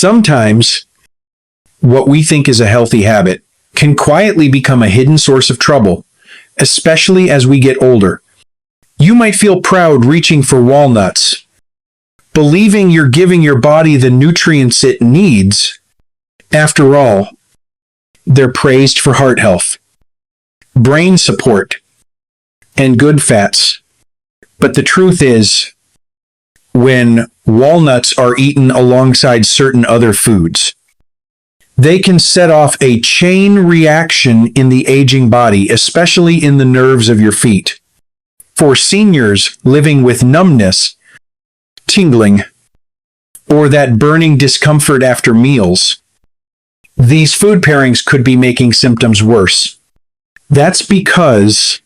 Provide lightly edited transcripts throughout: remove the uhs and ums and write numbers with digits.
Sometimes, what we think is a healthy habit can quietly become a hidden source of trouble, especially as we get older. You might feel proud reaching for walnuts, believing you're giving your body the nutrients it needs. After all, they're praised for heart health, brain support, and good fats. But the truth is, when walnuts are eaten alongside certain other foods, they can set off a chain reaction in the aging body, especially in the nerves of your feet. For seniors living with numbness, tingling, or that burning discomfort after meals, these food pairings could be making symptoms worse. That's because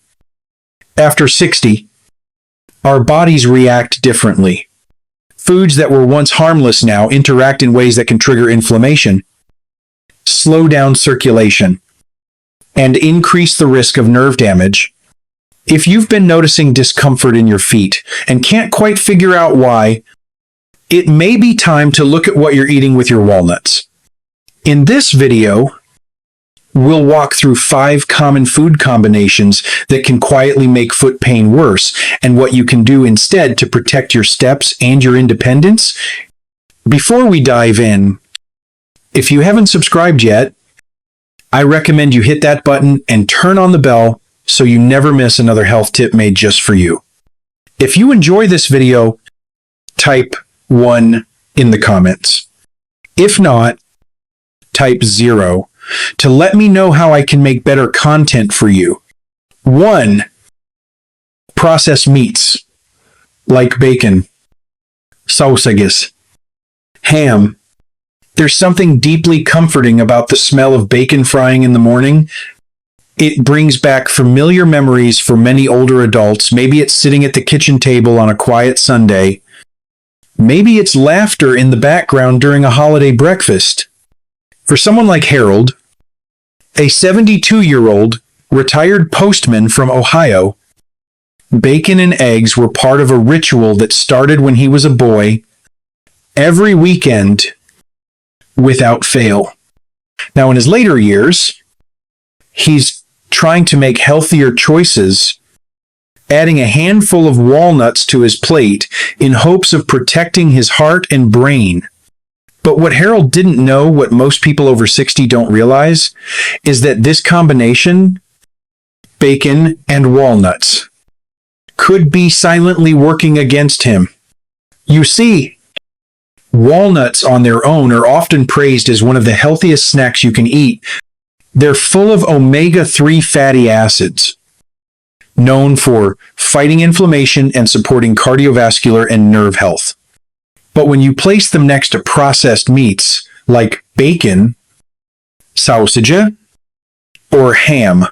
after 60, our bodies react differently. Foods that were once harmless now interact in ways that can trigger inflammation, slow down circulation, and increase the risk of nerve damage. If you've been noticing discomfort in your feet and can't quite figure out why, it may be time to look at what you're eating with your walnuts. In this video, we'll walk through 5 common food combinations that can quietly make foot pain worse, and what you can do instead to protect your steps and your independence. Before we dive in, if you haven't subscribed yet, I recommend you hit that button and turn on the bell so you never miss another health tip made just for you. If you enjoy this video, type 1 in the comments. If not, type 0 to let me know how I can make better content for you. 1. Processed meats, like bacon, sausages, ham. There's something deeply comforting about the smell of bacon frying in the morning. It brings back familiar memories for many older adults. Maybe it's sitting at the kitchen table on a quiet Sunday. Maybe it's laughter in the background during a holiday breakfast. For someone like Harold, a 72-year-old retired postman from Ohio, bacon and eggs were part of a ritual that started when he was a boy, every weekend, without fail. Now, in his later years, he's trying to make healthier choices, adding a handful of walnuts to his plate in hopes of protecting his heart and brain. But what Harold didn't know, what most people over 60 don't realize, is that this combination, bacon and walnuts, could be silently working against him. You see, walnuts on their own are often praised as one of the healthiest snacks you can eat. They're full of omega-3 fatty acids, known for fighting inflammation and supporting cardiovascular and nerve health. But when you place them next to processed meats like bacon, sausage, or ham,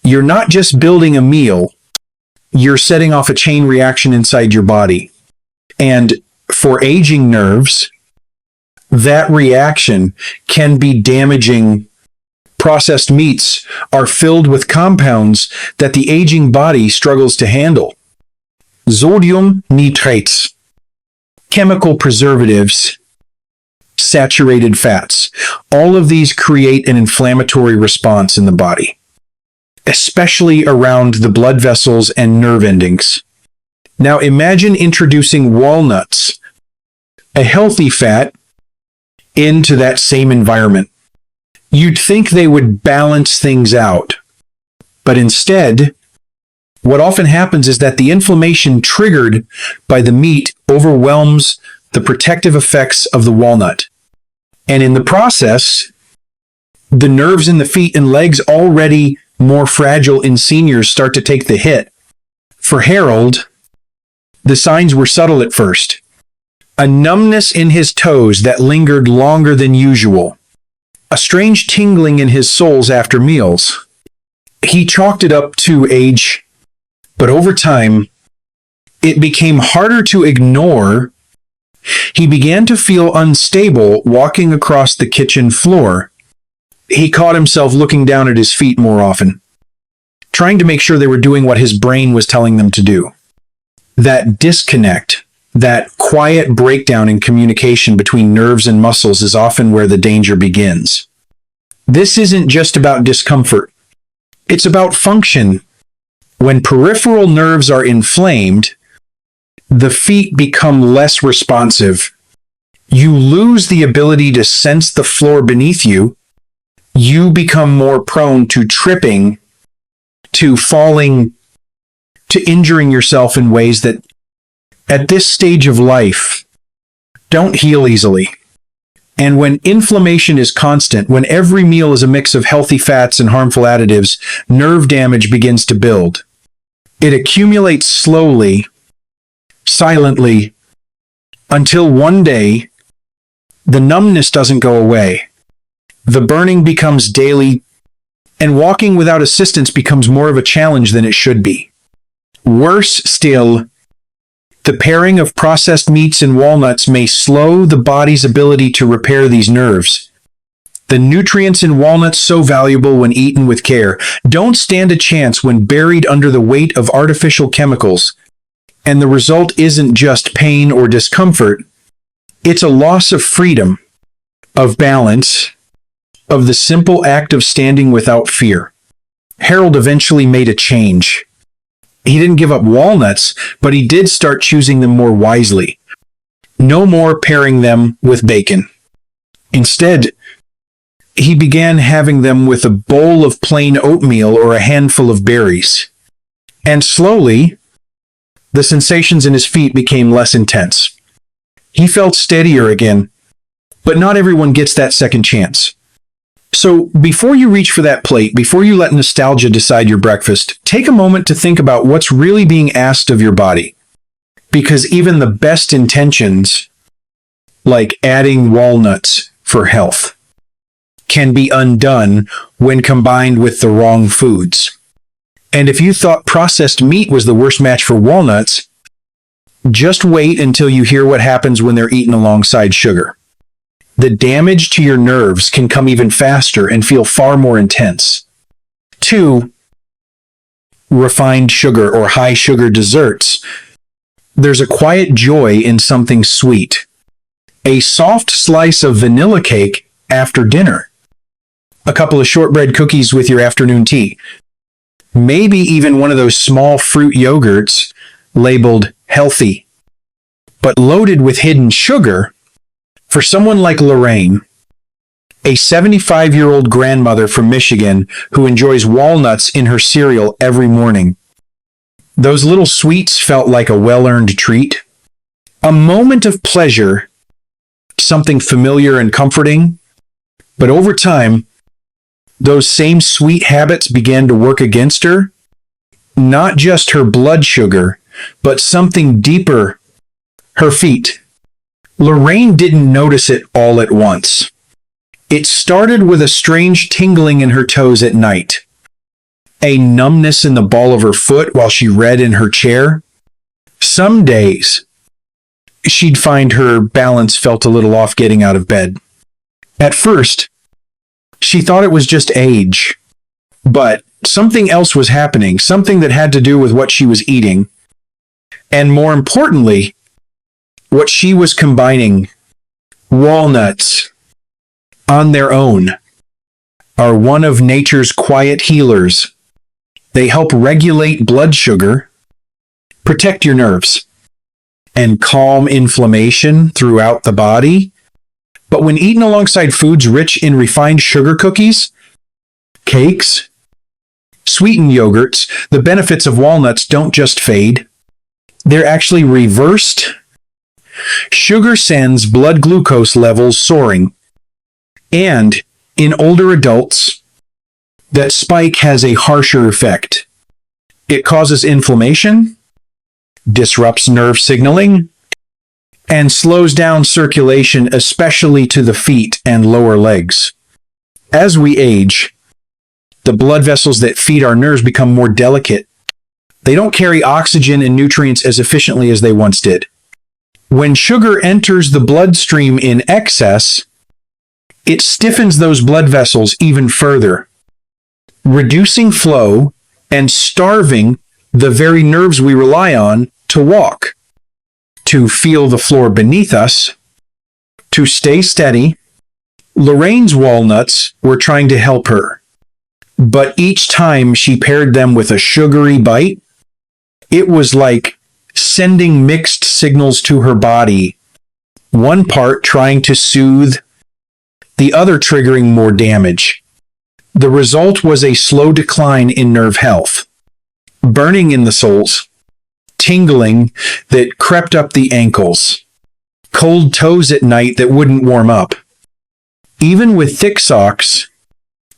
you're not just building a meal, you're setting off a chain reaction inside your body. And for aging nerves, that reaction can be damaging. Processed meats are filled with compounds that the aging body struggles to handle. Sodium nitrates, chemical preservatives, saturated fats. All of these create an inflammatory response in the body, especially around the blood vessels and nerve endings. Now imagine introducing walnuts, a healthy fat, into that same environment. You'd think they would balance things out, but instead, what often happens is that the inflammation triggered by the meat overwhelms the protective effects of the walnut. And in the process, the nerves in the feet and legs, already more fragile in seniors, start to take the hit. For Harold, the signs were subtle at first. A numbness in his toes that lingered longer than usual. A strange tingling in his soles after meals. He chalked it up to age, but over time, it became harder to ignore. He began to feel unstable walking across the kitchen floor. He caught himself looking down at his feet more often, trying to make sure they were doing what his brain was telling them to do. That disconnect That quiet breakdown in communication between nerves and muscles is often where the danger begins. This isn't just about discomfort. It's about function. When peripheral nerves are inflamed, the feet become less responsive. You lose the ability to sense the floor beneath you. You become more prone to tripping, to falling, to injuring yourself in ways that, at this stage of life, don't heal easily. And when inflammation is constant, when every meal is a mix of healthy fats and harmful additives, nerve damage begins to build. It accumulates slowly, silently, until one day, the numbness doesn't go away. The burning becomes daily, and walking without assistance becomes more of a challenge than it should be. Worse still, the pairing of processed meats and walnuts may slow the body's ability to repair these nerves. The nutrients in walnuts, so valuable when eaten with care, don't stand a chance when buried under the weight of artificial chemicals. And the result isn't just pain or discomfort. It's a loss of freedom, of balance, of the simple act of standing without fear. Harold eventually made a change. He didn't give up walnuts, but he did start choosing them more wisely. No more pairing them with bacon. Instead, he began having them with a bowl of plain oatmeal or a handful of berries. And slowly, the sensations in his feet became less intense. He felt steadier again, but not everyone gets that second chance. So before you reach for that plate, before you let nostalgia decide your breakfast, take a moment to think about what's really being asked of your body. Because even the best intentions, like adding walnuts for health, can be undone when combined with the wrong foods. And if you thought processed meat was the worst match for walnuts, just wait until you hear what happens when they're eaten alongside sugar. The damage to your nerves can come even faster and feel far more intense. 2. Refined sugar or high sugar desserts. There's a quiet joy in something sweet. A soft slice of vanilla cake after dinner. A couple of shortbread cookies with your afternoon tea. Maybe even one of those small fruit yogurts labeled healthy, but loaded with hidden sugar. For someone like Lorraine, a 75-year-old grandmother from Michigan who enjoys walnuts in her cereal every morning, those little sweets felt like a well-earned treat. A moment of pleasure, something familiar and comforting. But over time, those same sweet habits began to work against her. Not just her blood sugar, but something deeper, her feet. Lorraine didn't notice it all at once. It started with a strange tingling in her toes at night, a numbness in the ball of her foot while she read in her chair. Some days, she'd find her balance felt a little off getting out of bed. At first, she thought it was just age, but something else was happening, something that had to do with what she was eating, and more importantly, what she was combining. Walnuts, on their own, are one of nature's quiet healers. They help regulate blood sugar, protect your nerves, and calm inflammation throughout the body. But when eaten alongside foods rich in refined sugar cookies, cakes, sweetened yogurts, the benefits of walnuts don't just fade. They're actually reversed. Sugar sends blood glucose levels soaring. And in older adults, that spike has a harsher effect. It causes inflammation, disrupts nerve signaling, and slows down circulation, especially to the feet and lower legs. As we age, the blood vessels that feed our nerves become more delicate. They don't carry oxygen and nutrients as efficiently as they once did. When sugar enters the bloodstream in excess, it stiffens those blood vessels even further, reducing flow and starving the very nerves we rely on to walk, to feel the floor beneath us, to stay steady. Lorraine's walnuts were trying to help her, but each time she paired them with a sugary bite, it was like sending mixed signals to her body, one part trying to soothe, the other triggering more damage. The result was a slow decline in nerve health, burning in the soles, tingling that crept up the ankles, cold toes at night that wouldn't warm up, even with thick socks,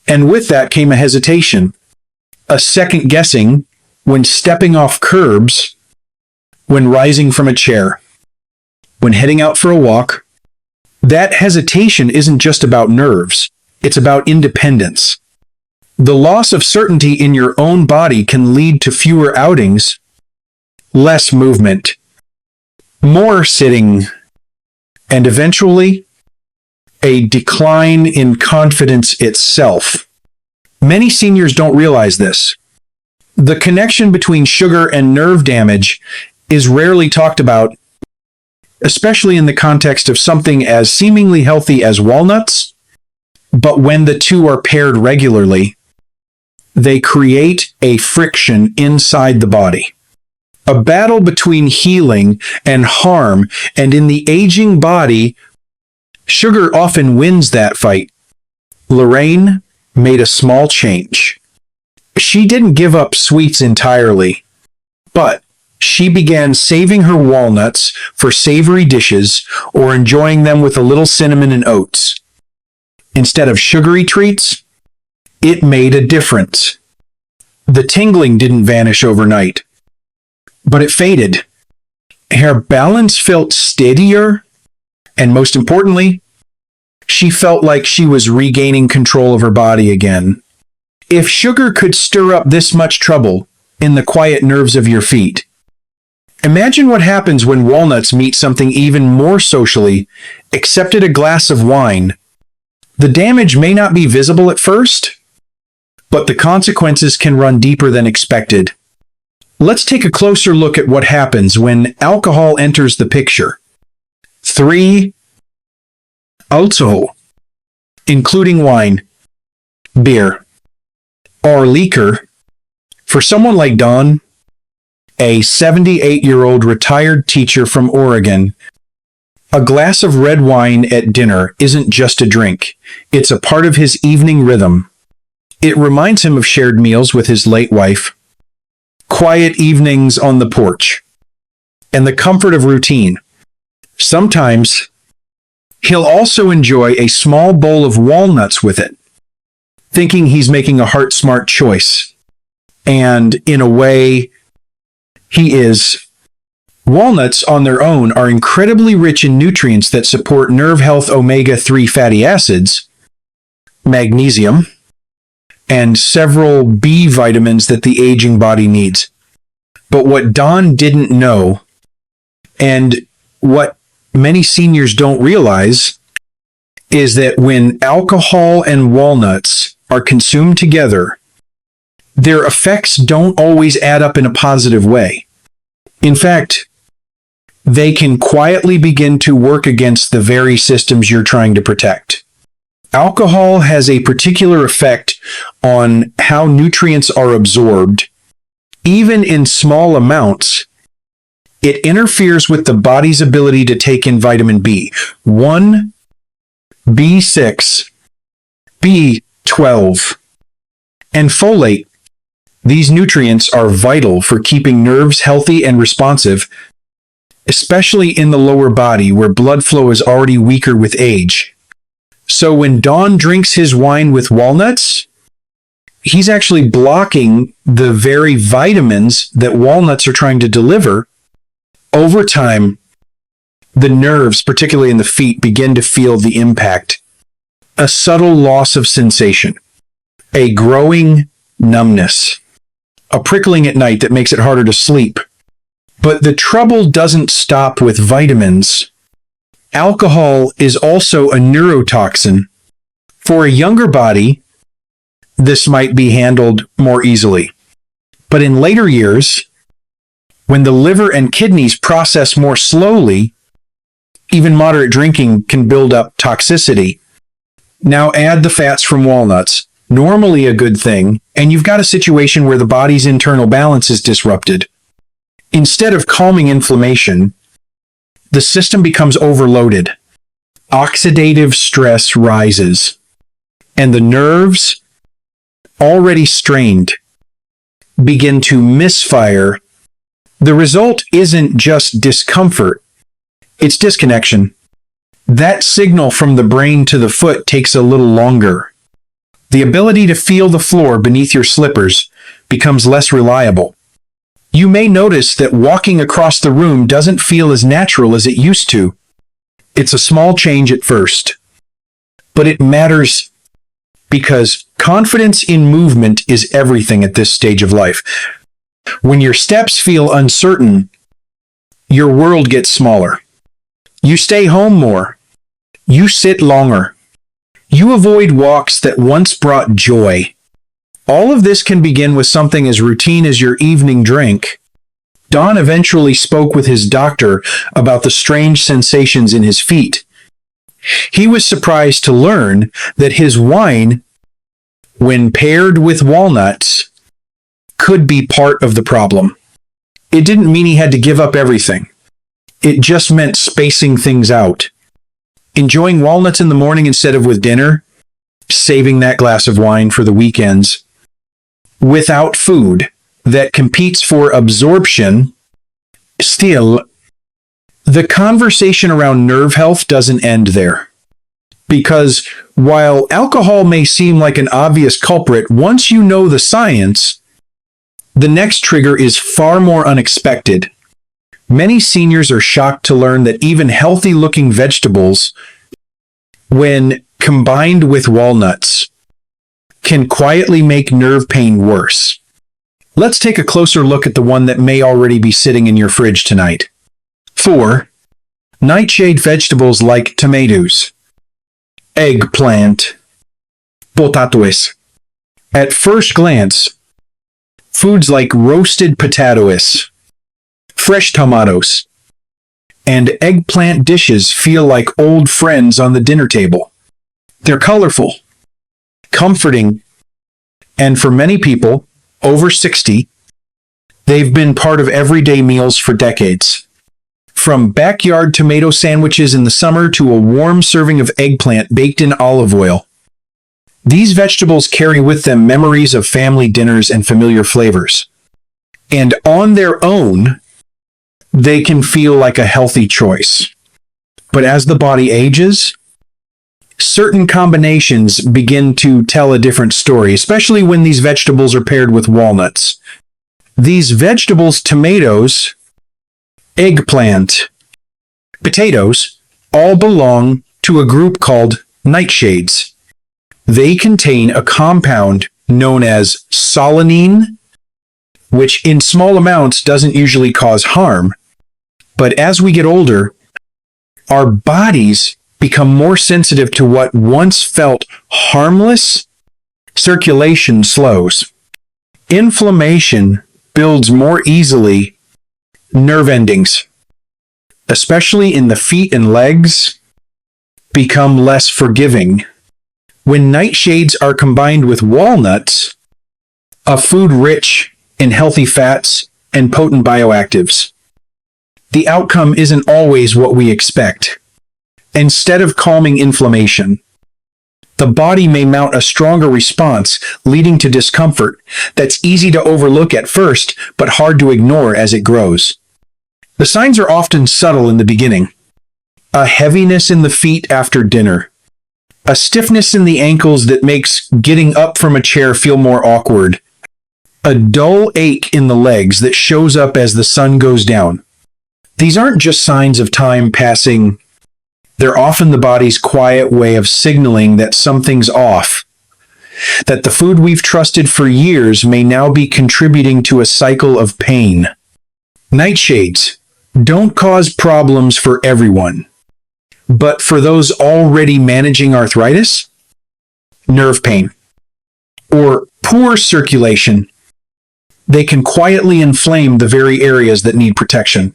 and with that came a hesitation, a second guessing when stepping off curbs, when rising from a chair, when heading out for a walk. That hesitation isn't just about nerves, it's about independence. The loss of certainty in your own body can lead to fewer outings, less movement, more sitting, and eventually, a decline in confidence itself. Many seniors don't realize this. The connection between sugar and nerve damage is rarely talked about, especially in the context of something as seemingly healthy as walnuts. But when the two are paired regularly, they create a friction inside the body. A battle between healing and harm, and in the aging body, sugar often wins that fight. Lorraine made a small change. She didn't give up sweets entirely, but she began saving her walnuts for savory dishes or enjoying them with a little cinnamon and oats. Instead of sugary treats, it made a difference. The tingling didn't vanish overnight, but it faded. Her balance felt steadier, and most importantly, she felt like she was regaining control of her body again. If sugar could stir up this much trouble in the quiet nerves of your feet, imagine what happens when walnuts meet something even more socially accepted, a glass of wine. The damage may not be visible at first, but the consequences can run deeper than expected. Let's take a closer look at what happens when alcohol enters the picture. 3. Alcohol, including wine, beer, or liquor. For someone like Don, a 78-year-old retired teacher from Oregon, a glass of red wine at dinner isn't just a drink. It's a part of his evening rhythm. It reminds him of shared meals with his late wife, quiet evenings on the porch, and the comfort of routine. Sometimes, he'll also enjoy a small bowl of walnuts with it, thinking he's making a heart-smart choice. And in a way, he is. Walnuts on their own are incredibly rich in nutrients that support nerve health: omega-3 fatty acids, magnesium, and several B vitamins that the aging body needs. But what Don didn't know, and what many seniors don't realize, is that when alcohol and walnuts are consumed together, their effects don't always add up in a positive way. In fact, they can quietly begin to work against the very systems you're trying to protect. Alcohol has a particular effect on how nutrients are absorbed. Even in small amounts, it interferes with the body's ability to take in vitamin B1, B6, B12, and folate. These nutrients are vital for keeping nerves healthy and responsive, especially in the lower body where blood flow is already weaker with age. So when Don drinks his wine with walnuts, he's actually blocking the very vitamins that walnuts are trying to deliver. Over time, the nerves, particularly in the feet, begin to feel the impact. A subtle loss of sensation, a growing numbness, a prickling at night that makes it harder to sleep. But the trouble doesn't stop with vitamins. Alcohol is also a neurotoxin. For a younger body, this might be handled more easily. But in later years, When the liver and kidneys process more slowly, even moderate drinking can build up toxicity. Now add the fats from walnuts, normally a good thing, and you've got a situation where the body's internal balance is disrupted. Instead of calming inflammation, the system becomes overloaded. Oxidative stress rises, and the nerves, already strained, begin to misfire. The result isn't just discomfort, it's disconnection. That signal from the brain to the foot takes a little longer. The ability to feel the floor beneath your slippers becomes less reliable. You may notice that walking across the room doesn't feel as natural as it used to. It's a small change at first, but it matters because confidence in movement is everything at this stage of life. When your steps feel uncertain, your world gets smaller. You stay home more. You sit longer. You avoid walks that once brought joy. All of this can begin with something as routine as your evening drink. Don eventually spoke with his doctor about the strange sensations in his feet. He was surprised to learn that his wine, when paired with walnuts, could be part of the problem. It didn't mean he had to give up everything. It just meant spacing things out. Enjoying walnuts in the morning instead of with dinner, saving that glass of wine for the weekends. Without food that competes for absorption, still, the conversation around nerve health doesn't end there. Because while alcohol may seem like an obvious culprit, once you know the science, the next trigger is far more unexpected. Many seniors are shocked to learn that even healthy-looking vegetables, when combined with walnuts, can quietly make nerve pain worse. Let's take a closer look at the one that may already be sitting in your fridge tonight. 4. Nightshade vegetables like tomatoes, eggplant, potatoes. At first glance, foods like roasted potatoes, fresh tomatoes, and eggplant dishes feel like old friends on the dinner table. They're colorful, comforting, and for many people, over 60, they've been part of everyday meals for decades. From backyard tomato sandwiches in the summer to a warm serving of eggplant baked in olive oil, these vegetables carry with them memories of family dinners and familiar flavors. And on their own, they can feel like a healthy choice. But as the body ages, certain combinations begin to tell a different story, especially when these vegetables are paired with walnuts. These vegetables, tomatoes, eggplant, potatoes, all belong to a group called nightshades. They contain a compound known as solanine, which in small amounts doesn't usually cause harm. But as we get older, our bodies become more sensitive to what once felt harmless. Circulation slows. Inflammation builds more easily. Nerve endings, especially in the feet and legs, become less forgiving. When nightshades are combined with walnuts, a food rich in healthy fats and potent bioactives, the outcome isn't always what we expect. Instead of calming inflammation, the body may mount a stronger response, leading to discomfort that's easy to overlook at first, but hard to ignore as it grows. The signs are often subtle in the beginning. A heaviness in the feet after dinner. A stiffness in the ankles that makes getting up from a chair feel more awkward. A dull ache in the legs that shows up as the sun goes down. These aren't just signs of time passing. They're often the body's quiet way of signaling that something's off, that the food we've trusted for years may now be contributing to a cycle of pain. Nightshades don't cause problems for everyone, but for those already managing arthritis, nerve pain, or poor circulation, they can quietly inflame the very areas that need protection.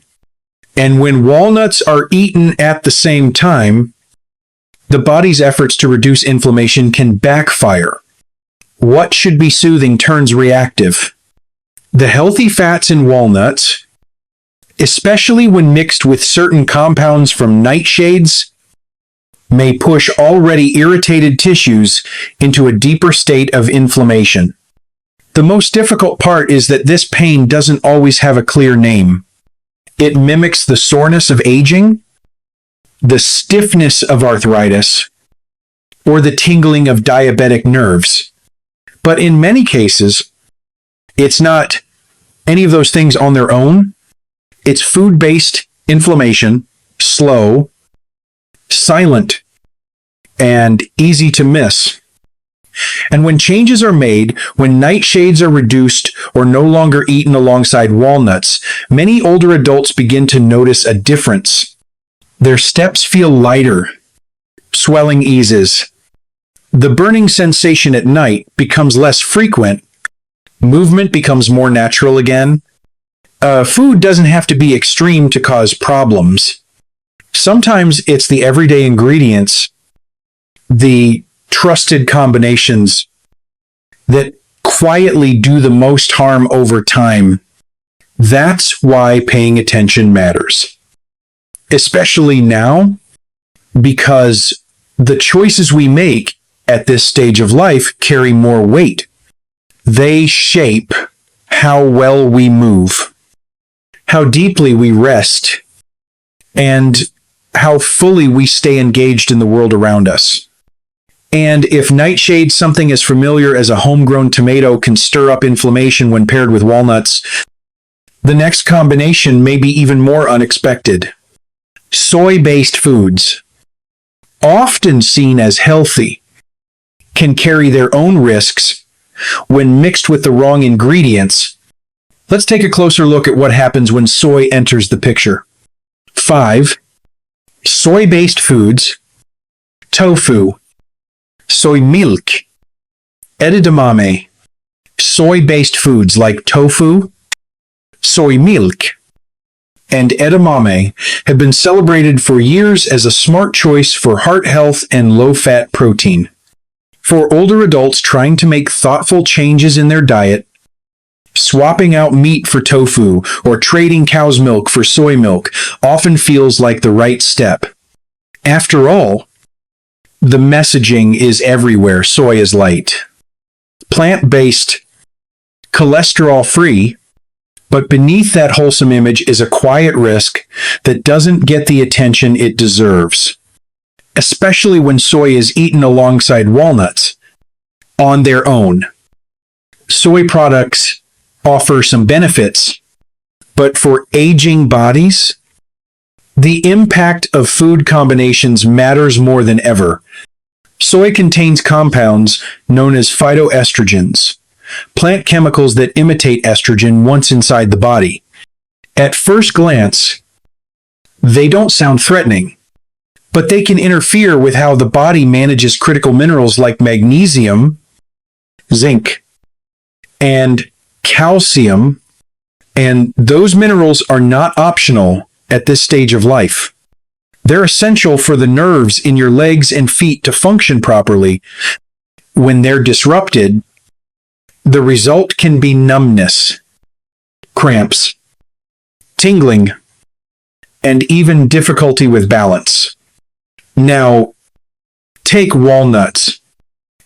And when walnuts are eaten at the same time, the body's efforts to reduce inflammation can backfire. What should be soothing turns reactive. The healthy fats in walnuts, especially when mixed with certain compounds from nightshades, may push already irritated tissues into a deeper state of inflammation. The most difficult part is that this pain doesn't always have a clear name. It mimics the soreness of aging, the stiffness of arthritis, or the tingling of diabetic nerves. But in many cases, it's not any of those things on their own. It's food-based inflammation, slow, silent, and easy to miss. And when changes are made, when nightshades are reduced or no longer eaten alongside walnuts, many older adults begin to notice a difference. Their steps feel lighter, swelling eases, the burning sensation at night becomes less frequent, movement becomes more natural again. Food doesn't have to be extreme to cause problems. Sometimes it's the everyday ingredients, the trusted combinations that quietly do the most harm over time. That's why paying attention matters. Especially now, because the choices we make at this stage of life carry more weight. They shape how well we move, how deeply we rest, and how fully we stay engaged in the world around us. And if nightshade, something as familiar as a homegrown tomato, can stir up inflammation when paired with walnuts, the next combination may be even more unexpected. Soy-based foods, often seen as healthy, can carry their own risks when mixed with the wrong ingredients. Let's take a closer look at what happens when soy enters the picture. 5. Soy-based foods: tofu, soy milk, edidamame. Soy-based foods like tofu, soy milk, and edamame have been celebrated for years as a smart choice for heart health and low-fat protein. For older adults trying to make thoughtful changes in their diet, swapping out meat for tofu or trading cow's milk for soy milk often feels like the right step. After all, the messaging is everywhere. Soy is light, plant-based, cholesterol-free, but beneath that wholesome image is a quiet risk that doesn't get the attention it deserves, especially when soy is eaten alongside walnuts. On their own, soy products offer some benefits, but for aging bodies, the impact of food combinations matters more than ever. Soy contains compounds known as phytoestrogens, plant chemicals that imitate estrogen once inside the body. At first glance, they don't sound threatening, but they can interfere with how the body manages critical minerals like magnesium, zinc, and calcium, and those minerals are not optional at this stage of life. They're essential for the nerves in your legs and feet to function properly. When they're disrupted, the result can be numbness, cramps, tingling, and even difficulty with balance. Now, take walnuts.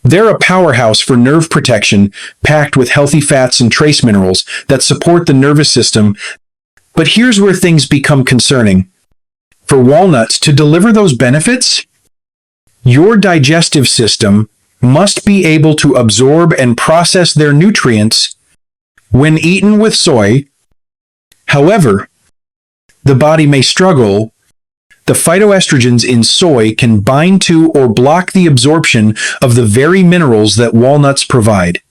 They're a powerhouse for nerve protection, packed with healthy fats and trace minerals that support the nervous system. But here's where things become concerning. For walnuts to deliver those benefits, your digestive system must be able to absorb and process their nutrients when eaten with soy. However, the body may struggle. The phytoestrogens in soy can bind to or block the absorption of the very minerals that walnuts provide.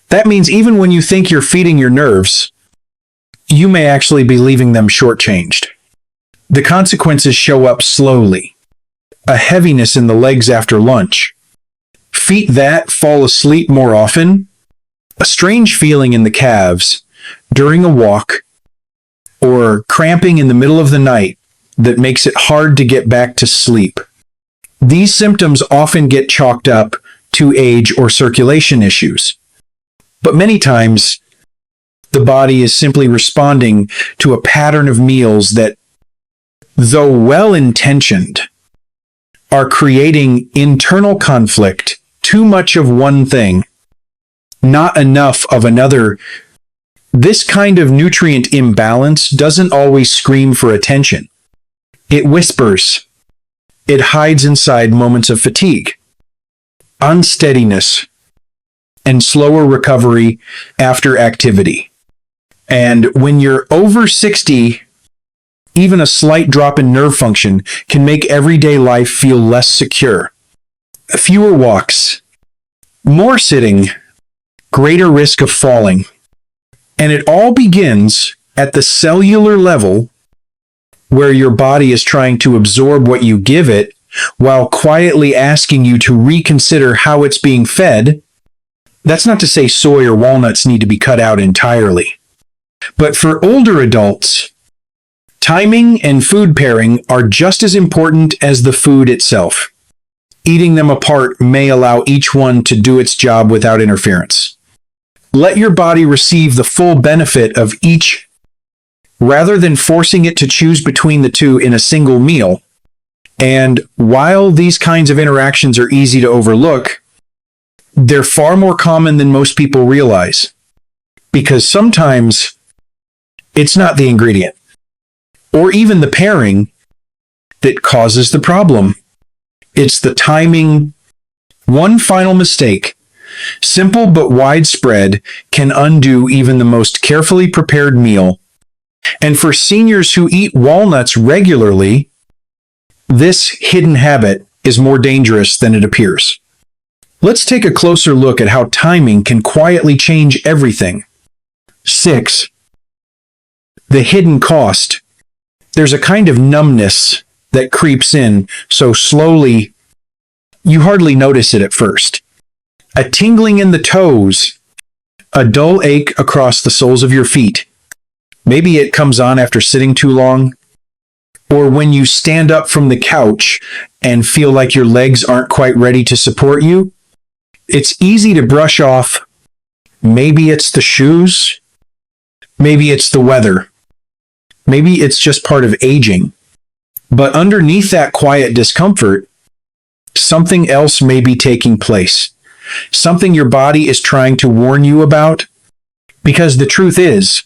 That means even when you think you're feeding your nerves, you may actually be leaving them shortchanged. The consequences show up slowly. A heaviness in the legs after lunch, feet that fall asleep more often, a strange feeling in the calves, during a walk, or cramping in the middle of the night that makes it hard to get back to sleep. These symptoms often get chalked up to age or circulation issues. But many times, the body is simply responding to a pattern of meals that, though well-intentioned, are creating internal conflict, too much of one thing, not enough of another. This kind of nutrient imbalance doesn't always scream for attention. It whispers. It hides inside moments of fatigue, unsteadiness, and slower recovery after activity. And when you're over 60, even a slight drop in nerve function can make everyday life feel less secure. Fewer walks, more sitting, greater risk of falling. And it all begins at the cellular level, where your body is trying to absorb what you give it while quietly asking you to reconsider how it's being fed. That's not to say soy or walnuts need to be cut out entirely. But for older adults, timing and food pairing are just as important as the food itself. Eating them apart may allow each one to do its job without interference. Let your body receive the full benefit of each, rather than forcing it to choose between the two in a single meal. And while these kinds of interactions are easy to overlook, they're far more common than most people realize. Because sometimes it's not the ingredient, or even the pairing, that causes the problem. It's the timing. One final mistake, simple but widespread, can undo even the most carefully prepared meal. And for seniors who eat walnuts regularly, this hidden habit is more dangerous than it appears. Let's take a closer look at how timing can quietly change everything. 6. The hidden cost. There's a kind of numbness that creeps in so slowly you hardly notice it at first. A tingling in the toes, a dull ache across the soles of your feet. Maybe it comes on after sitting too long, or when you stand up from the couch and feel like your legs aren't quite ready to support you. It's easy to brush off. Maybe it's the shoes. Maybe it's the weather. Maybe it's just part of aging. But underneath that quiet discomfort, something else may be taking place. Something your body is trying to warn you about. Because the truth is,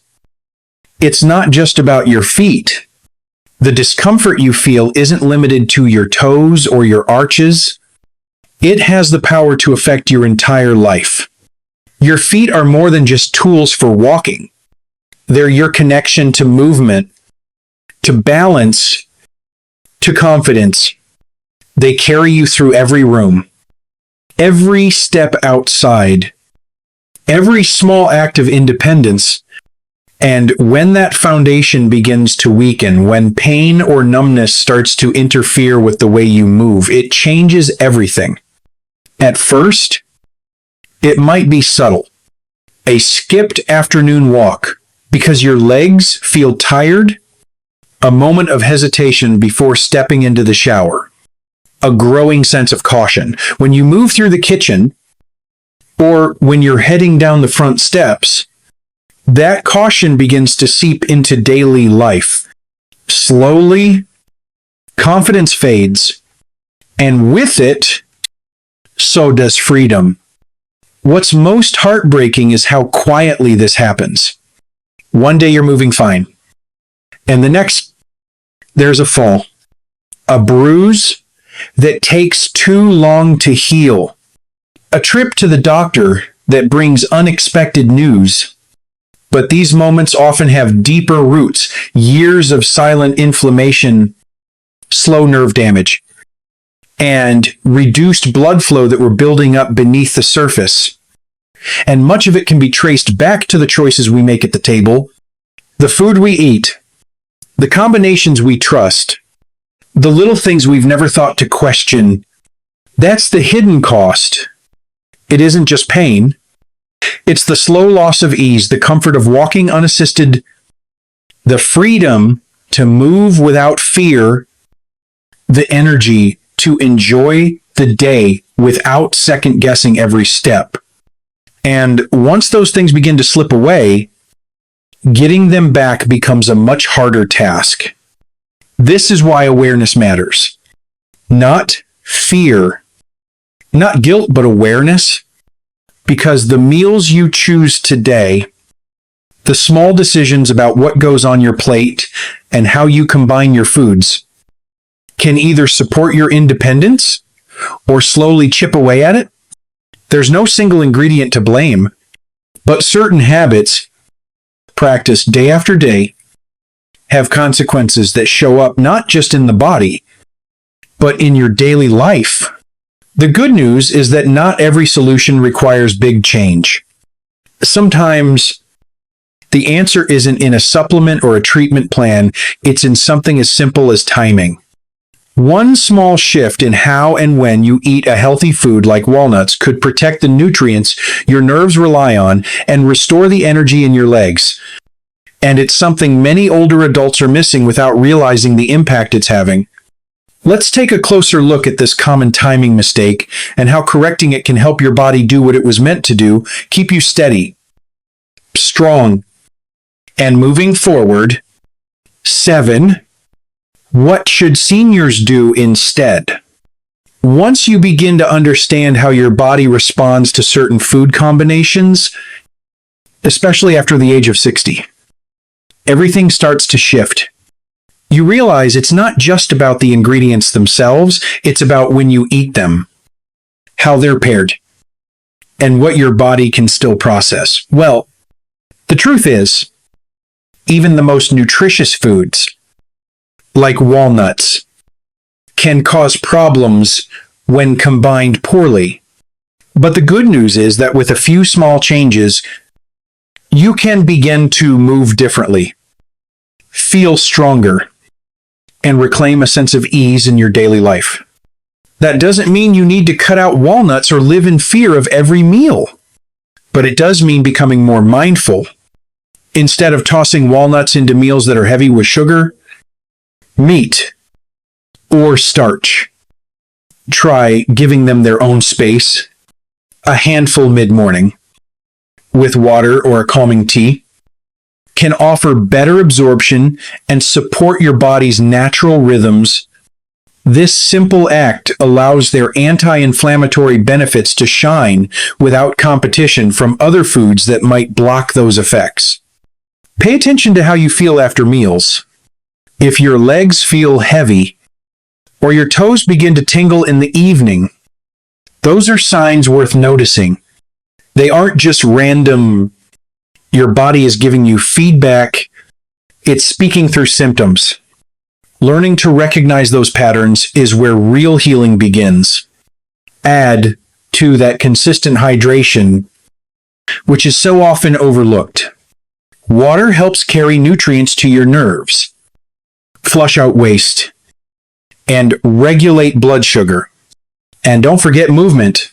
it's not just about your feet. The discomfort you feel isn't limited to your toes or your arches. It has the power to affect your entire life. Your feet are more than just tools for walking. They're your connection to movement, to balance, to confidence. They carry you through every room, every step outside, every small act of independence. And when that foundation begins to weaken, when pain or numbness starts to interfere with the way you move, it changes everything. At first, it might be subtle. A skipped afternoon walk because your legs feel tired, a moment of hesitation before stepping into the shower, a growing sense of caution. When you move through the kitchen, or when you're heading down the front steps, that caution begins to seep into daily life. Slowly, confidence fades, and with it, so does freedom. What's most heartbreaking is how quietly this happens. One day you're moving fine, and the next, there's a fall, a bruise that takes too long to heal, a trip to the doctor that brings unexpected news. But these moments often have deeper roots, years of silent inflammation, slow nerve damage, and reduced blood flow that were building up beneath the surface. And much of it can be traced back to the choices we make at the table, the food we eat, the combinations we trust, the little things we've never thought to question. That's the hidden cost. It isn't just pain. It's the slow loss of ease, the comfort of walking unassisted, the freedom to move without fear, the energy to enjoy the day without second guessing every step. And once those things begin to slip away, getting them back becomes a much harder task. This is why awareness matters. Not fear, not guilt, but awareness. Because the meals you choose today, the small decisions about what goes on your plate and how you combine your foods, can either support your independence or slowly chip away at it. There's no single ingredient to blame, but certain habits practiced day after day have consequences that show up not just in the body, but in your daily life. The good news is that not every solution requires big change. Sometimes the answer isn't in a supplement or a treatment plan, it's in something as simple as timing. One small shift in how and when you eat a healthy food like walnuts could protect the nutrients your nerves rely on and restore the energy in your legs. And it's something many older adults are missing without realizing the impact it's having. Let's take a closer look at this common timing mistake and how correcting it can help your body do what it was meant to do, keep you steady, strong, and moving forward. 7. What should seniors do instead? Once you begin to understand how your body responds to certain food combinations, especially after the age of 60, everything starts to shift. You realize it's not just about the ingredients themselves, it's about when you eat them, how they're paired, and what your body can still process. Well, the truth is, even the most nutritious foods, like walnuts, can cause problems when combined poorly. But the good news is that with a few small changes, you can begin to move differently, feel stronger, and reclaim a sense of ease in your daily life. That doesn't mean you need to cut out walnuts or live in fear of every meal, but it does mean becoming more mindful. Instead of tossing walnuts into meals that are heavy with sugar, meat, or starch, try giving them their own space, a handful mid-morning, with water or a calming tea, can offer better absorption and support your body's natural rhythms. This simple act allows their anti-inflammatory benefits to shine without competition from other foods that might block those effects. Pay attention to how you feel after meals. If your legs feel heavy, or your toes begin to tingle in the evening, those are signs worth noticing. They aren't just random. Your body is giving you feedback. It's speaking through symptoms. Learning to recognize those patterns is where real healing begins. Add to that consistent hydration, which is so often overlooked. Water helps carry nutrients to your nerves, flush out waste, and regulate blood sugar. And don't forget movement.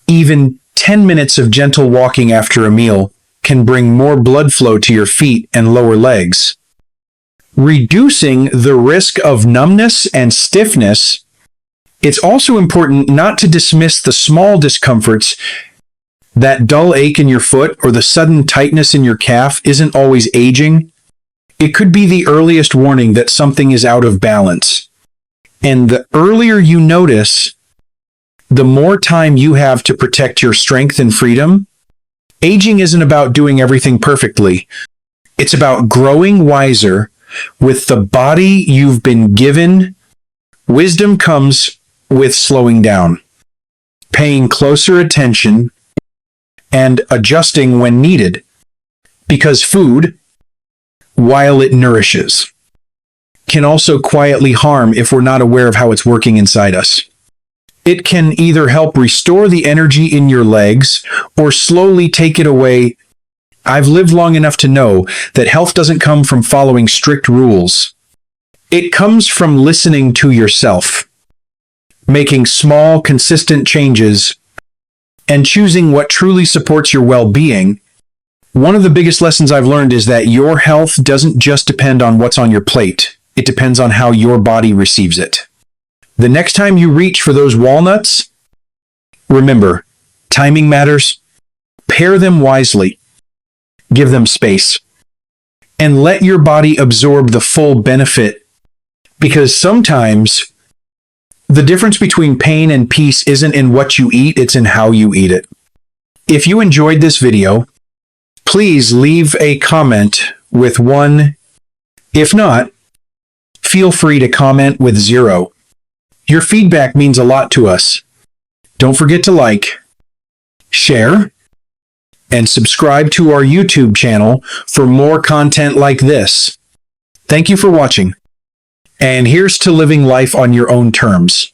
Even 10 minutes of gentle walking after a meal can bring more blood flow to your feet and lower legs, reducing the risk of numbness and stiffness. It's also important not to dismiss the small discomforts. That dull ache in your foot or the sudden tightness in your calf isn't always aging. It could be the earliest warning that something is out of balance. And the earlier you notice, the more time you have to protect your strength and freedom. Aging isn't about doing everything perfectly. It's about growing wiser with the body you've been given. Wisdom comes with slowing down, paying closer attention, and adjusting when needed. Because food, while it nourishes, can also quietly harm if we're not aware of how it's working inside us. It can either help restore the energy in your legs or slowly take it away. I've lived long enough to know that health doesn't come from following strict rules. It comes from listening to yourself, making small, consistent changes and choosing what truly supports your well-being. One of the biggest lessons I've learned is that your health doesn't just depend on what's on your plate. It depends on how your body receives it. The next time you reach for those walnuts, remember, timing matters. Pair them wisely. Give them space. And let your body absorb the full benefit. Because sometimes the difference between pain and peace isn't in what you eat, it's in how you eat it. If you enjoyed this video, please leave a comment with 1. If not, feel free to comment with 0. Your feedback means a lot to us. Don't forget to like, share, and subscribe to our YouTube channel for more content like this. Thank you for watching. And here's to living life on your own terms.